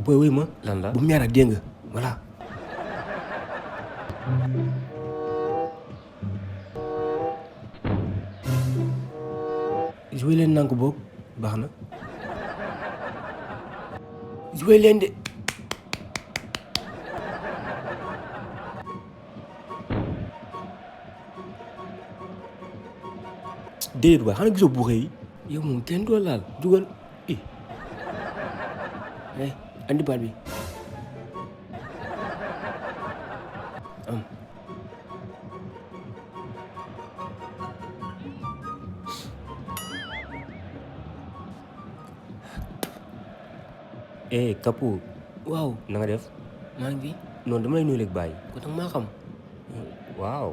booy wuy ma. lan la bu mu ñaar dégg nga voilà. joué leen nank boobu baax na. joué leen de. déedéet waay xanaa gisoo buuxe yi. yow moom kenn doo laal jugal i andi baat bi am. Kapou waaw na nga def maa ngi fi. noonu dama lay nuyu léegi bàyyi ko tax maa xam. waaw